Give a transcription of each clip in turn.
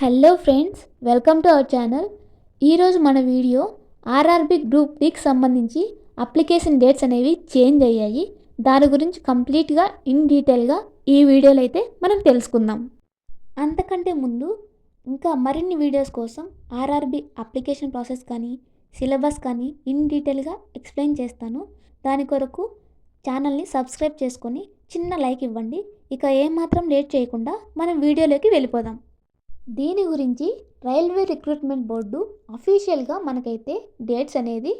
Hello friends, welcome to our channel. ఈరోజు మన video RRB group డికి సంబంధించి అప్లికేషన్ డేట్స్ అనేవి చేంజ్ అయ్యాయి. దాని గురించి కంప్లీట్గా ఇన్ డీటెయిల్గా ఈ వీడియోలో అయితే మనం తెలుసుకుందాం. అంతకంటే ముందు ఇంకా మరిన్ని వీడియోస్ కోసం ఆర్ఆర్బి అప్లికేషన్ ప్రాసెస్ కానీ సిలబస్ కానీ ఇన్ డీటెయిల్గా ఎక్స్ప్లెయిన్ చేస్తాను. దాని కొరకు ఛానల్ని సబ్స్క్రైబ్ చేసుకొని చిన్న లైక్ ఇవ్వండి. ఇక ఏమాత్రం లేట్ చేయకుండా మనం వీడియోలోకి వెళ్ళిపోదాం. దీని గురించి రైల్వే రిక్రూట్మెంట్ బోర్డు అఫీషియల్గా మనకైతే డేట్స్ అనేది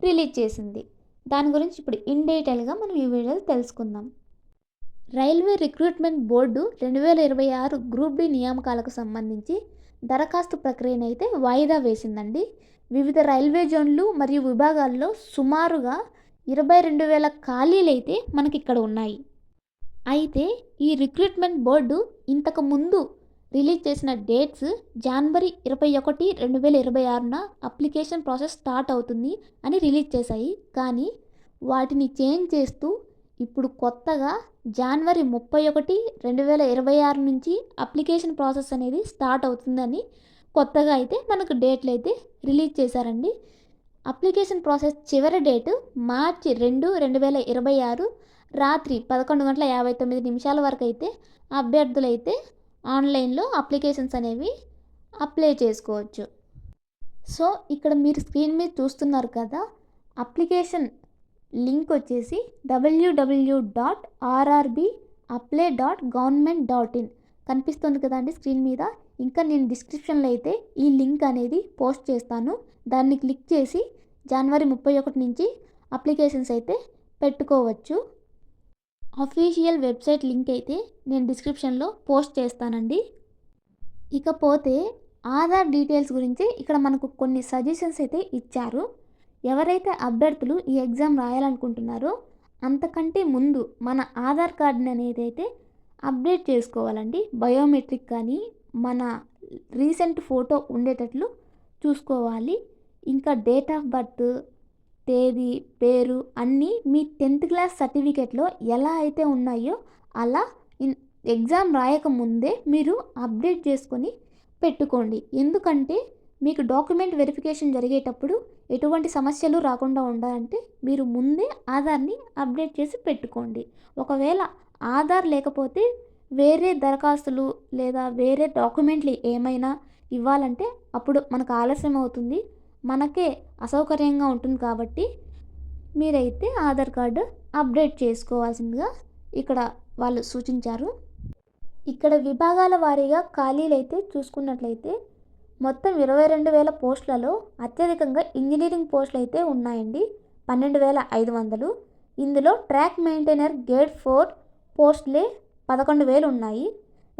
రిలీజ్ చేసింది. దాని గురించి ఇప్పుడు ఇన్ డీటెయిల్గా మనం ఈ వీడియోలో తెలుసుకుందాం. Railway recruitment board 2026 group D నియామకాలకు సంబంధించి దరఖాస్తు ప్రక్రియను అయితే వాయిదా వేసిందండి. వివిధ రైల్వే జోన్లు మరియు విభాగాల్లో సుమారుగా 22,000 ఖాళీలు అయితే మనకి ఇక్కడ ఉన్నాయి. అయితే ఈ రిక్రూట్మెంట్ బోర్డు ఇంతకు ముందు రిలీజ్ చేసిన డేట్స్ జనవరి 21, 2026న అప్లికేషన్ ప్రాసెస్ స్టార్ట్ అవుతుంది అని రిలీజ్ చేశాయి. కానీ వాటిని చేంజ్ చేస్తూ ఇప్పుడు కొత్తగా జనవరి 31, 2026 నుంచి అప్లికేషన్ ప్రాసెస్ అనేది స్టార్ట్ అవుతుందని కొత్తగా అయితే మనకు డేట్లు అయితే రిలీజ్ చేశారండి. అప్లికేషన్ ప్రాసెస్ చివరి డేటు మార్చి 2, 2026 రాత్రి 11:59 వరకు అయితే అభ్యర్థులైతే ఆన్లైన్లో అప్లికేషన్స్ అనేవి అప్లై చేసుకోవచ్చు. సో ఇక్కడ మీరు స్క్రీన్ మీద చూస్తున్నారు కదా, అప్లికేషన్ లింక్ వచ్చేసి www.rrbapply.government.in కనిపిస్తుంది కదండి స్క్రీన్ మీద. ఇంకా నేను డిస్క్రిప్షన్లో అయితే ఈ లింక్ అనేది పోస్ట్ చేస్తాను. దాన్ని క్లిక్ చేసి జనవరి 31 నుంచి అప్లికేషన్స్ అయితే పెట్టుకోవచ్చు. అఫీషియల్ వెబ్సైట్ లింక్ అయితే నేను డిస్క్రిప్షన్లో పోస్ట్ చేస్తానండి. ఇకపోతే ఆధార్ డీటెయిల్స్ గురించి ఇక్కడ మనకు కొన్ని సజెషన్స్ అయితే ఇచ్చారు. ఎవరైతే అభ్యర్థులు ఈ ఎగ్జామ్ రాయాలనుకుంటున్నారో అంతకంటే ముందు మన ఆధార్ కార్డుని అనేది అయితే అప్డేట్ చేసుకోవాలండి. బయోమెట్రిక్ కానీ మన రీసెంట్ ఫోటో ఉండేటట్లు చూసుకోవాలి. ఇంకా డేట్ ఆఫ్ బర్త్, తేదీ, పేరు అన్నీ మీ 10th క్లాస్ సర్టిఫికేట్లో ఎలా అయితే ఉన్నాయో అలా ఎగ్జామ్ రాయకముందే మీరు అప్డేట్ చేసుకొని పెట్టుకోండి. ఎందుకంటే మీకు డాక్యుమెంట్ వెరిఫికేషన్ జరిగేటప్పుడు ఎటువంటి సమస్యలు రాకుండా ఉండాలంటే మీరు ముందే ఆధార్ని అప్డేట్ చేసి పెట్టుకోండి. ఒకవేళ ఆధార్ లేకపోతే వేరే దరఖాస్తులు లేదా వేరే డాక్యుమెంట్లు ఏమైనా ఇవ్వాలంటే అప్పుడు మనకు ఆలస్యం అవుతుంది, మనకే అసౌకర్యంగా ఉంటుంది. కాబట్టి మీరైతే ఆధార్ కార్డు అప్డేట్ చేసుకోవాల్సిందిగా ఇక్కడ వాళ్ళు సూచించారు. ఇక్కడ విభాగాల వారీగా ఖాళీలు అయితే చూసుకున్నట్లయితే మొత్తం 22,000 పోస్టులలో అత్యధికంగా ఇంజనీరింగ్ పోస్టులు అయితే ఉన్నాయండి, 12,500. ఇందులో ట్రాక్ మెయింటైనర్ గ్రేడ్ 4 పోస్టులే 11,000 ఉన్నాయి.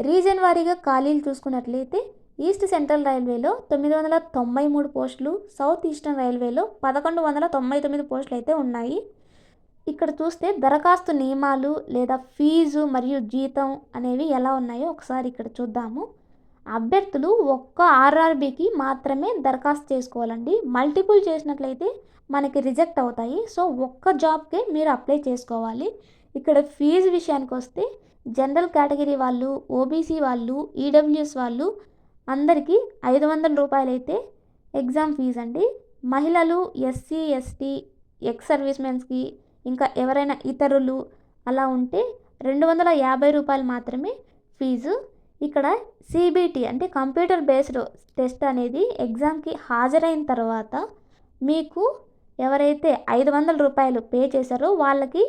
రీజన్ వారీగా ఖాళీలు చూసుకున్నట్లయితే ఈస్ట్ సెంట్రల్ రైల్వేలో 993 పోస్టులు, సౌత్ ఈస్టర్న్ రైల్వేలో 1199 పోస్టులు అయితే ఉన్నాయి. ఇక్కడ చూస్తే దరఖాస్తు నియమాలు లేదా ఫీజు మరియు జీతం అనేవి ఎలా ఉన్నాయో ఒకసారి ఇక్కడ చూద్దాము. అభ్యర్థులు ఒక్క ఆర్ఆర్బికి మాత్రమే దరఖాస్తు చేసుకోవాలండి. మల్టిపుల్ చేసినట్లయితే మనకి రిజెక్ట్ అవుతాయి. సో ఒక్క జాబ్కే మీరు అప్లై చేసుకోవాలి. ఇక్కడ ఫీజు విషయానికి వస్తే జనరల్ కేటగిరీ వాళ్ళు, ఓబీసీ వాళ్ళు, ఈడబ్ల్యూఎస్ వాళ్ళు అందరికీ 500 రూపాయలు అయితే ఎగ్జామ్ ఫీజు అండి. మహిళలు, ఎస్సీ, ఎస్టీ, ఎక్స్ సర్వీస్మెన్స్కి ఇంకా ఎవరైనా ఇతరులు అలా ఉంటే 250 రూపాయలు మాత్రమే ఫీజు. ఇక్కడ సిబిటి అంటే కంప్యూటర్ బేస్డ్ టెస్ట్ అనేది ఎగ్జామ్కి హాజరైన తర్వాత మీకు ఎవరైతే 500 రూపాయలు పే చేశారో వాళ్ళకి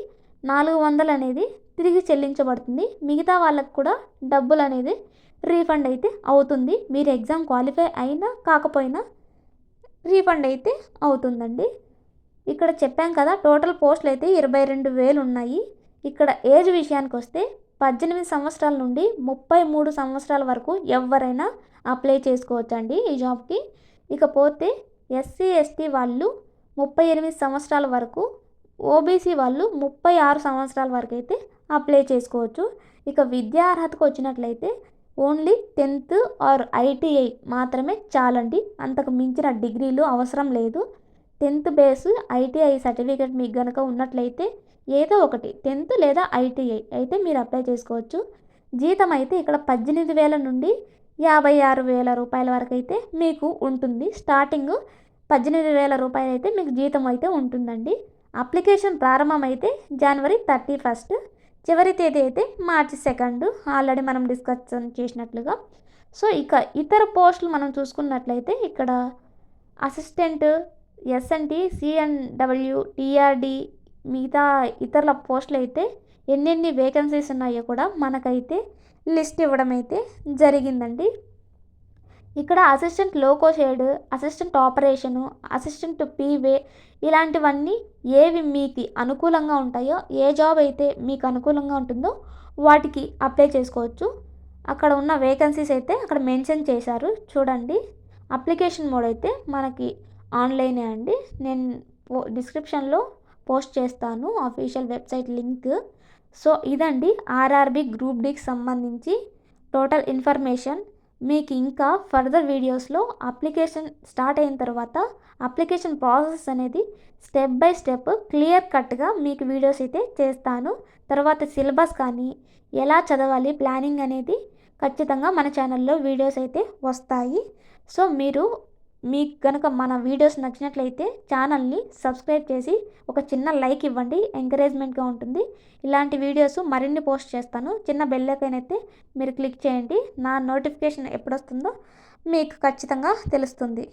400 అనేది తిరిగి చెల్లించబడుతుంది. మిగతా వాళ్ళకి కూడా డబ్బులు అనేది రీఫండ్ అయితే అవుతుంది. మీరు ఎగ్జామ్ క్వాలిఫై అయినా కాకపోయినా రీఫండ్ అయితే అవుతుందండి. ఇక్కడ చెప్పాం కదా, టోటల్ పోస్టులు అయితే 22,000 ఉన్నాయి. ఇక్కడ ఏజ్ విషయానికి వస్తే 18 సంవత్సరాల నుండి 33 సంవత్సరాల వరకు ఎవరైనా అప్లై చేసుకోవచ్చండి ఈ జాబ్కి. ఇకపోతే ఎస్సీ, ఎస్టీ వాళ్ళు 38 సంవత్సరాల వరకు, ఓబీసీ వాళ్ళు 36 సంవత్సరాల వరకు అయితే అప్లై చేసుకోవచ్చు. ఇక విద్యా అర్హతకు వచ్చినట్లయితే ఓన్లీ 10th ఆర్ ఐటీఐ మాత్రమే చాలండి, అంతకు మించిన డిగ్రీలు అవసరం లేదు. 10th బేస్ ఐటీఐ సర్టిఫికేట్ మీకు కనుక ఉన్నట్లయితే ఏదో ఒకటి 10th లేదా ఐటీఐ అయితే మీరు అప్లై చేసుకోవచ్చు. జీతం అయితే ఇక్కడ 18,000 నుండి 56,000 రూపాయల వరకు అయితే మీకు ఉంటుంది. స్టార్టింగ్ 18,000 రూపాయలు అయితే మీకు జీతం అయితే ఉంటుందండి. అప్లికేషన్ ప్రారంభమైతే జనవరి 31, చివరి తేదీ అయితే మార్చి 2 ఆల్రెడీ మనం డిస్కషన్ చేసినట్లుగా. సో ఇక ఇతర పోస్టులు మనం చూసుకున్నట్లయితే ఇక్కడ అసిస్టెంట్, ఎస్ఎన్టీ, సిఎన్డబ్ల్యూ, టీఆర్డీ మిగతా ఇతరుల పోస్టులు అయితే ఎన్నెన్ని వేకెన్సీస్ ఉన్నాయో కూడా మనకైతే లిస్ట్ ఇవ్వడం అయితే జరిగిందండి. ఇక్కడ assistant loco shed, assistant operation, assistant P way ఇలాంటివన్నీ ఏవి మీకు అనుకూలంగా ఉంటాయో, ఏ జాబ్ అయితే మీకు అనుకూలంగా ఉంటుందో వాటికి అప్లై చేసుకోవచ్చు. అక్కడ ఉన్న వేకెన్సీస్ అయితే అక్కడ మెన్షన్ చేశారు చూడండి. అప్లికేషన్ మోడ్ అయితే మనకి ఆన్లైనే అండి. నేను డిస్క్రిప్షన్లో పోస్ట్ చేస్తాను అఫీషియల్ వెబ్సైట్ లింక్. సో ఇదండి ఆర్ఆర్బి గ్రూప్ డికి సంబంధించి టోటల్ ఇన్ఫర్మేషన్. మీకు ఇంకా ఫర్దర్ వీడియోస్లో అప్లికేషన్ స్టార్ట్ అయిన తర్వాత అప్లికేషన్ ప్రాసెస్ అనేది స్టెప్ బై స్టెప్ క్లియర్ కట్గా మీకు వీడియోస్ అయితే చేస్తాను. తర్వాత సిలబస్ కానీ ఎలా చదవాలి ప్లానింగ్ అనేది ఖచ్చితంగా మన ఛానల్లో వీడియోస్ అయితే వస్తాయి. సో మీకు కనుక మన వీడియోస్ నచ్చినట్లయితే ఛానల్ని సబ్స్క్రైబ్ చేసి ఒక చిన్న లైక్ ఇవ్వండి, ఎంకరేజ్మెంట్గా ఉంటుంది. ఇలాంటి వీడియోస్ మరిన్ని పోస్ట్ చేస్తాను. చిన్న బెల్ ఐకాన్ అయితే మీరు క్లిక్ చేయండి. నా నోటిఫికేషన్ ఎప్పుడు వస్తుందో మీకు ఖచ్చితంగా తెలుస్తుంది.